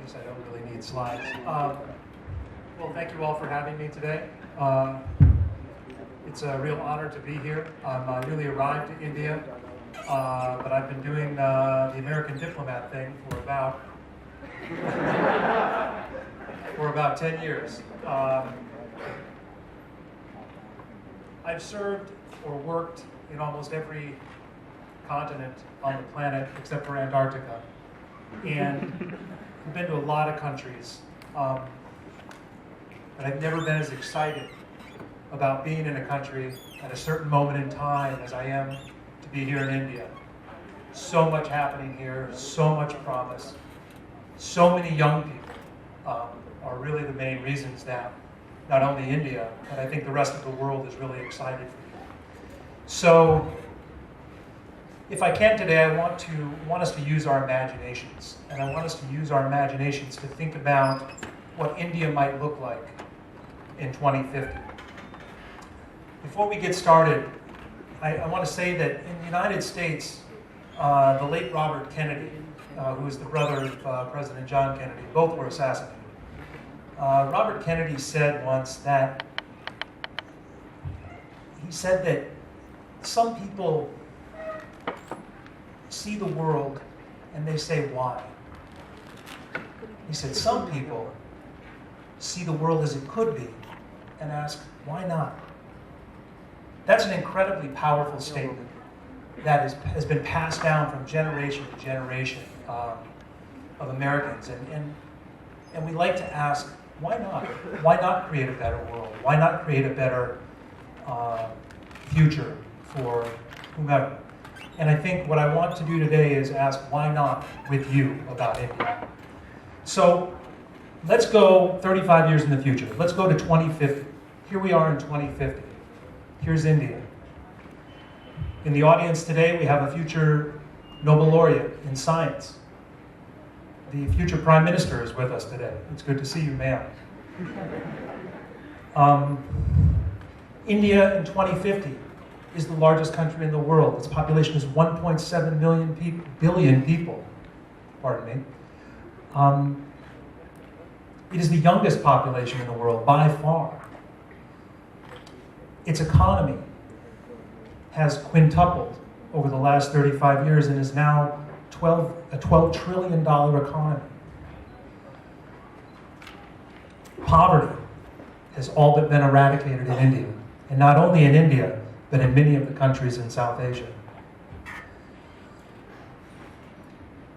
guess I don't really need slides. Well, thank you all for having me today. It's a real honor to be here. I'm newly arrived to India, but I've been doing the American Diplomat thing for about 10 years. I've served or worked in almost every continent on the planet except for Antarctica, and I've been to a lot of countries, but I've never been as excited about being in a country at a certain moment in time as I am to be here in India. So much happening here, so much promise, so many young people are really the main reasons that not only India, but I think the rest of the world is really excited for you. So, if I can today, I want us to use our imaginations, and I want us to use our imaginations to think about what India might look like in 2050. Before we get started, I want to say that in the United States, the late Robert Kennedy, who was the brother of President John Kennedy, both were assassinated. Robert Kennedy said once that some people see the world and they say, why? He said, some people see the world as it could be and ask, why not? That's an incredibly powerful statement that has been passed down from generation to generation of Americans. And we like to ask, why not? Why not create a better world? Why not create a better future for whomever? And I think what I want to do today is ask, why not with you about India? So let's go 35 years in the future. Let's go to 2050. Here we are in 2050. Here's India. In the audience today, we have a future Nobel laureate in science. The future Prime Minister is with us today. It's good to see you, ma'am. India in 2050 is the largest country in the world. Its population is 1.7 billion people. Pardon me. It is the youngest population in the world by far. Its economy has quintupled over the last 35 years and is now a $12 trillion economy. Poverty has all but been eradicated in India, and not only in India, but in many of the countries in South Asia.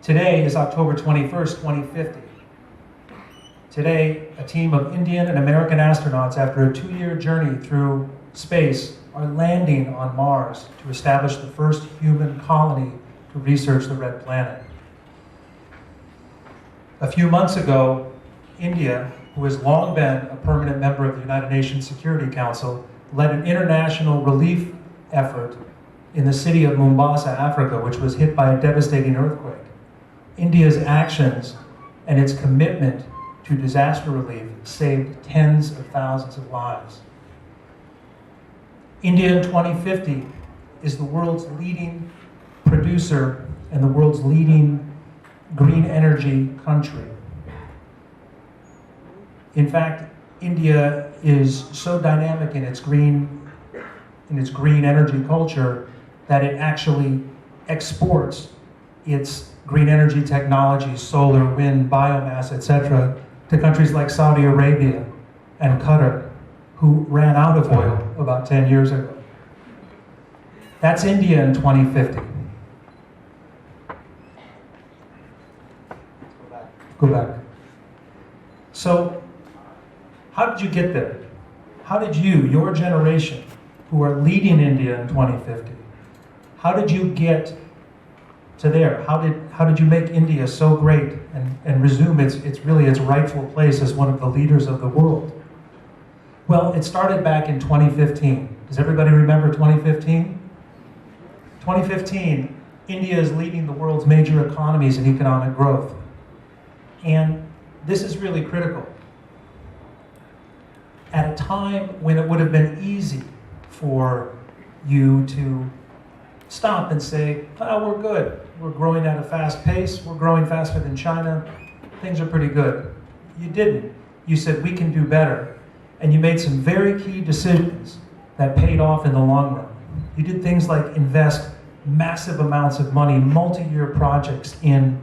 Today is October 21st, 2050. Today, a team of Indian and American astronauts, after a 2-year journey through space, are landing on Mars to establish the first human colony to research the red planet. A few months ago, India, who has long been a permanent member of the United Nations Security Council, led an international relief effort in the city of Mombasa, Africa, which was hit by a devastating earthquake. India's actions and its commitment to disaster relief saved tens of thousands of lives. India in 2050 is the world's leading producer and the world's leading green energy country. In fact, India is so dynamic in its green energy culture that it actually exports its green energy technologies, solar, wind, biomass, etc., to countries like Saudi Arabia and Qatar, who ran out of oil about 10 years ago. That's India in 2050. Go back. So, how did you get there? How did you, your generation, who are leading India in 2050, how did you get to there? How did you make India so great and resume its rightful place as one of the leaders of the world? Well, it started back in 2015. Does everybody remember 2015? 2015, India is leading the world's major economies in economic growth. And this is really critical. At a time when it would have been easy for you to stop and say, oh, we're good. We're growing at a fast pace. We're growing faster than China. things are pretty good. You didn't. You said, we can do better. And you made some very key decisions that paid off in the long run. You did things like invest massive amounts of money, multi-year projects in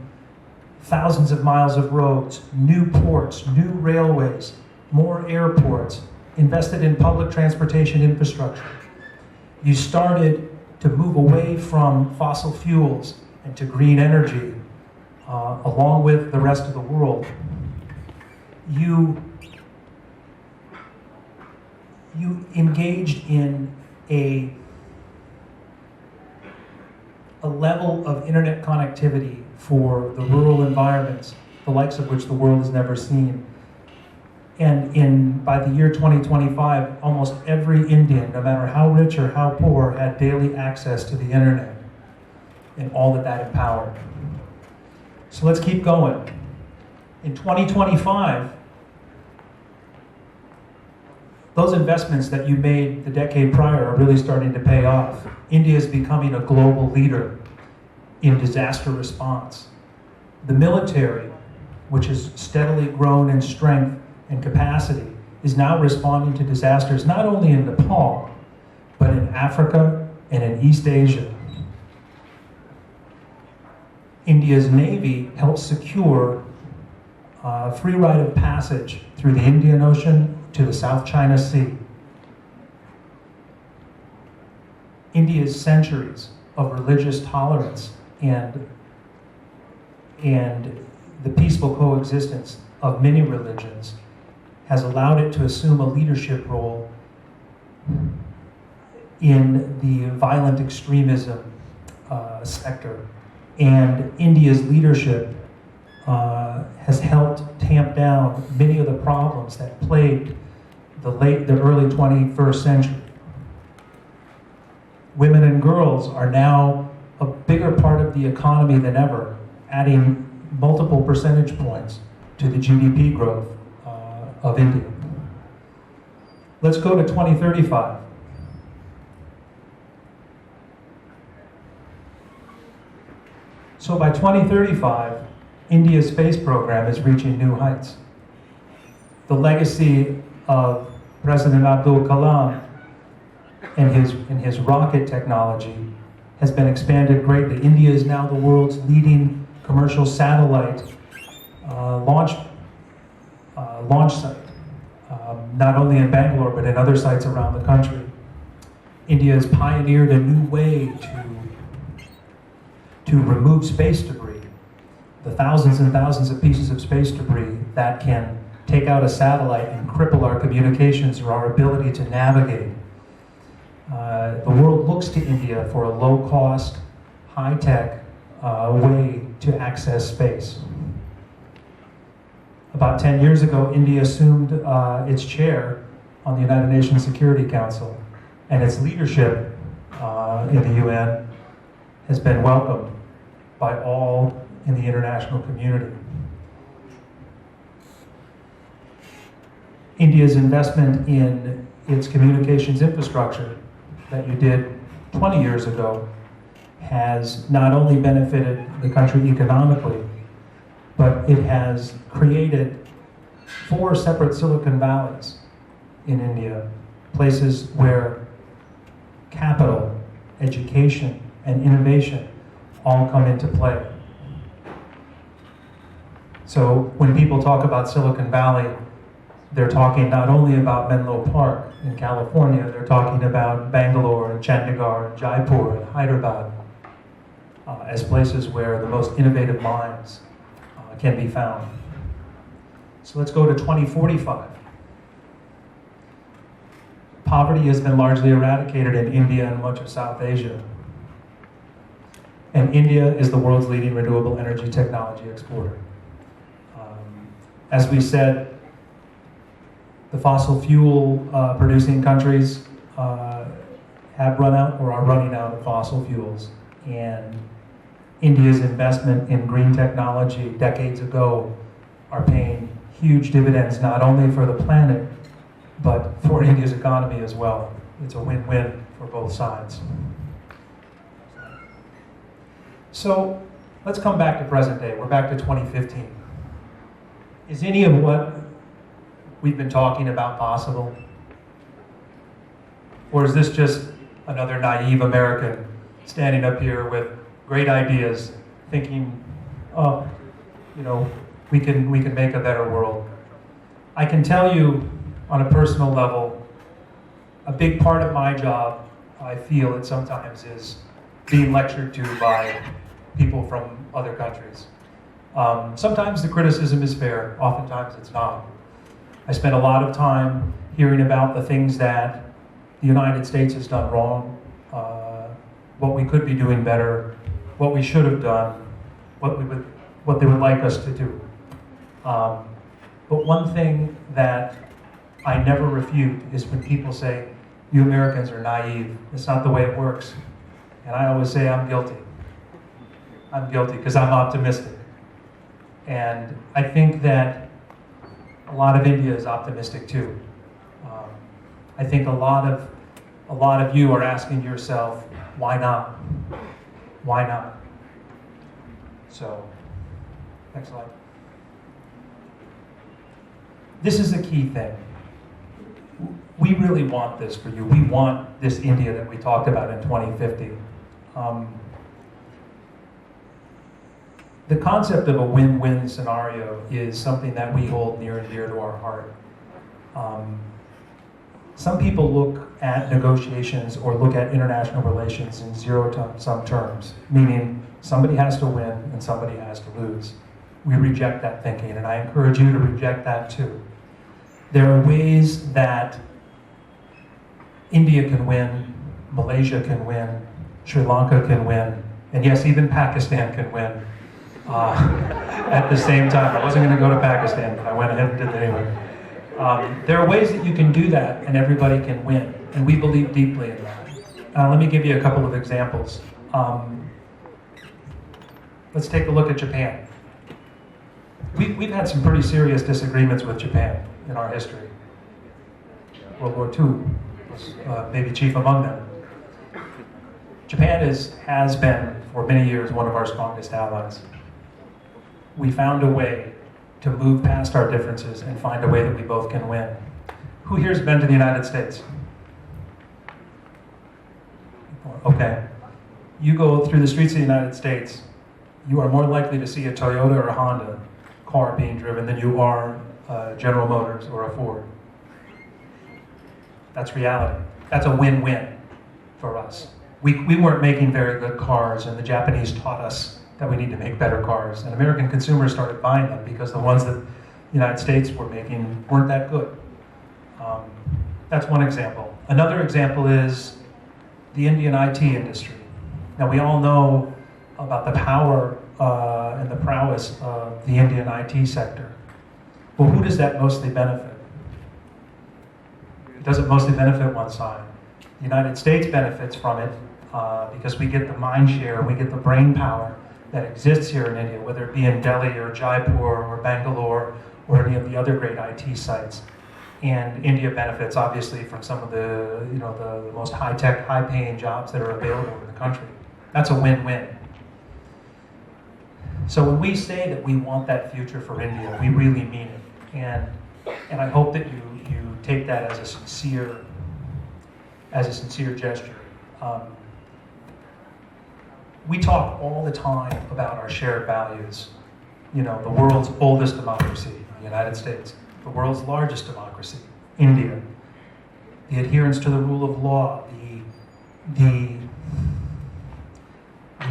thousands of miles of roads, new ports, new railways, more airports, invested in public transportation infrastructure. You started to move away from fossil fuels and to green energy, along with the rest of the world. You engaged in a level of internet connectivity for the rural environments, the likes of which the world has never seen. And by the year 2025, almost every Indian, no matter how rich or how poor, had daily access to the internet and all that that empowered. So let's keep going. In 2025, those investments that you made the decade prior are really starting to pay off. India is becoming a global leader in disaster response. The military, which has steadily grown in strength and capacity, is now responding to disasters not only in Nepal, but in Africa and in East Asia. India's Navy helps secure free rite of passage through the Indian Ocean to the South China Sea. India's centuries of religious tolerance and the peaceful coexistence of many religions has allowed it to assume a leadership role in the violent extremism sector. And India's leadership has helped tamp down many of the problems that plagued the early 21st century. Women and girls are now a bigger part of the economy than ever, adding multiple percentage points to the GDP growth of India. Let's go to 2035. So by 2035, India's space program is reaching new heights. The legacy of President Abdul Kalam and his rocket technology has been expanded greatly. India is now the world's leading commercial satellite launch site, not only in Bangalore, but in other sites around the country. India has pioneered a new way to remove space debris, the thousands and thousands of pieces of space debris that can take out a satellite and cripple our communications or our ability to navigate. The world looks to India for a low-cost, high-tech way to access space. About 10 years ago, India assumed its chair on the United Nations Security Council, and its leadership in the UN has been welcomed by all in the international community. India's investment in its communications infrastructure that you did 20 years ago has not only benefited the country economically, but it has created 4 separate Silicon Valleys in India, places where capital, education, and innovation all come into play. So when people talk about Silicon Valley, they're talking not only about Menlo Park in California, they're talking about Bangalore and Chandigarh and Jaipur and Hyderabad as places where the most innovative minds can be found. So let's go to 2045. Poverty has been largely eradicated in India and much of South Asia. And India is the world's leading renewable energy technology exporter. As we said, the fossil fuel producing countries have run out or are running out of fossil fuels. And India's investment in green technology decades ago are paying huge dividends, not only for the planet, but for India's economy as well. It's a win-win for both sides. So let's come back to present day. We're back to 2015. Is any of what we've been talking about possible? Or is this just another naive American standing up here with great ideas, thinking, oh, you know, we can make a better world? I can tell you on a personal level, a big part of my job, I feel it sometimes, is being lectured to by people from other countries. Sometimes the criticism is fair, oftentimes it's not. I spend a lot of time hearing about the things that the United States has done wrong, what we could be doing better, what we should have done, what they would like us to do. But one thing that I never refute is when people say, you Americans are naive, it's not the way it works. And I always say I'm guilty. I'm guilty because I'm optimistic. And I think that a lot of India is optimistic too. I think a lot of you are asking yourself, why not? Why not? So, next slide. This is the key thing. We really want this for you. We want this India that we talked about in 2050. The concept of a win-win scenario is something that we hold near and dear to our heart. Some people look at negotiations or look at international relations in zero-sum terms, meaning somebody has to win and somebody has to lose. We reject that thinking, and I encourage you to reject that too. There are ways that India can win, Malaysia can win, Sri Lanka can win, and yes, even Pakistan can win at the same time. I wasn't going to go to Pakistan, but I went ahead and did it anyway. There are ways that you can do that and everybody can win, and we believe deeply in that. Let me give you a couple of examples. Let's take a look at Japan. We've had some pretty serious disagreements with Japan in our history. World War II was maybe chief among them. Japan has been, for many years, one of our strongest allies. We found a way to move past our differences and find a way that we both can win. Who here has been to the United States? Okay. You go through the streets of the United States, you are more likely to see a Toyota or a Honda car being driven than you are General Motors or a Ford. That's reality. That's a win-win for us. We weren't making very good cars, and the Japanese taught us that we need to make better cars. And American consumers started buying them because the ones that the United States were making weren't that good. That's one example. Another example is the Indian IT industry. Now, we all know about the power and the prowess of the Indian IT sector. Well, who does that mostly benefit? It doesn't mostly benefit one side. The United States benefits from it because we get the mind share, we get the brain power that exists here in India, whether it be in Delhi or Jaipur or Bangalore or any of the other great IT sites. And India benefits obviously from some of the, the most high-tech, high-paying jobs that are available in the country. That's a win-win. So when we say that we want that future for India, we really mean it. And I hope that you take that as a sincere gesture. We talk all the time about our shared values. The world's oldest democracy, the United States. The world's largest democracy, India. The adherence to the rule of law, the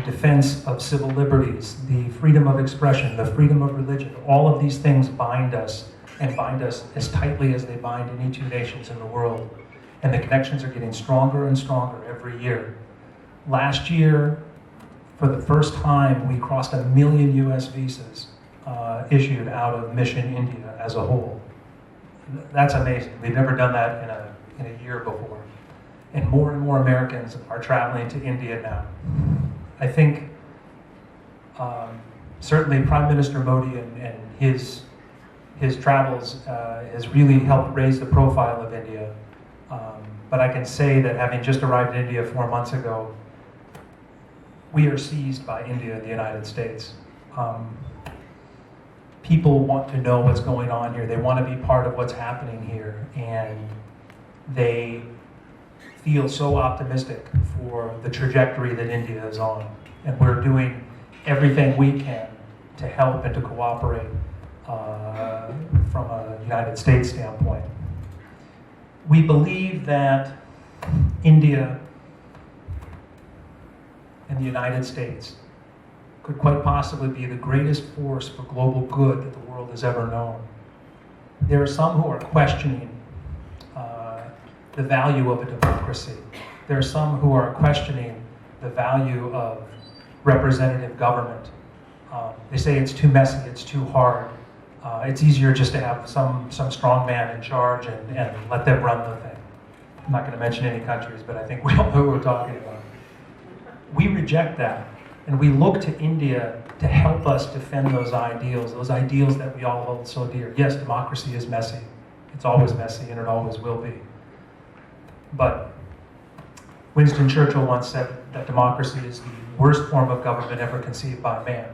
defense of civil liberties, the freedom of expression, the freedom of religion. All of these things bind us, and bind us as tightly as they bind any two nations in the world. And the connections are getting stronger and stronger every year. Last year, for the first time, we crossed 1 million US visas issued out of Mission India as a whole. That's amazing. We've never done that in a year before. And more Americans are traveling to India now. I think certainly Prime Minister Modi and his travels has really helped raise the profile of India. But I can say that having just arrived in India 4 months ago, we are seized by India and the United States. people want to know what's going on here. They want to be part of what's happening here, and they feel so optimistic for the trajectory that India is on. And we're doing everything we can to help and to cooperate from a United States standpoint. We believe that India and the United States could quite possibly be the greatest force for global good that the world has ever known. There are some who are questioning the value of a democracy. There are some who are questioning the value of representative government. They say it's too messy, it's too hard. It's easier just to have some strong man in charge and let them run the thing. I'm not going to mention any countries, but I think we all know who we're talking about. We reject that, and we look to India to help us defend those ideals that we all hold so dear. Yes, democracy is messy. It's always messy, and it always will be. But Winston Churchill once said that democracy is the worst form of government ever conceived by man,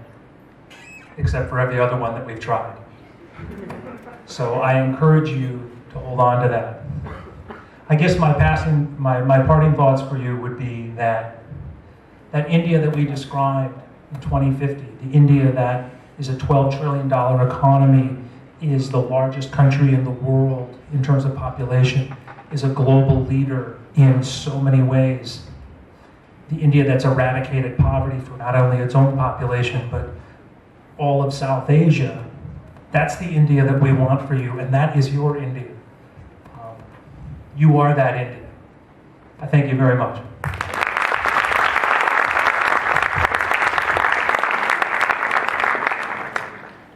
except for every other one that we've tried. So I encourage you to hold on to that. I guess my parting thoughts for you would be that India that we described in 2050, the India that is a $12 trillion economy, is the largest country in the world in terms of population, is a global leader in so many ways. The India that's eradicated poverty for not only its own population, but all of South Asia, that's the India that we want for you, and that is your India. You are that India. I thank you very much.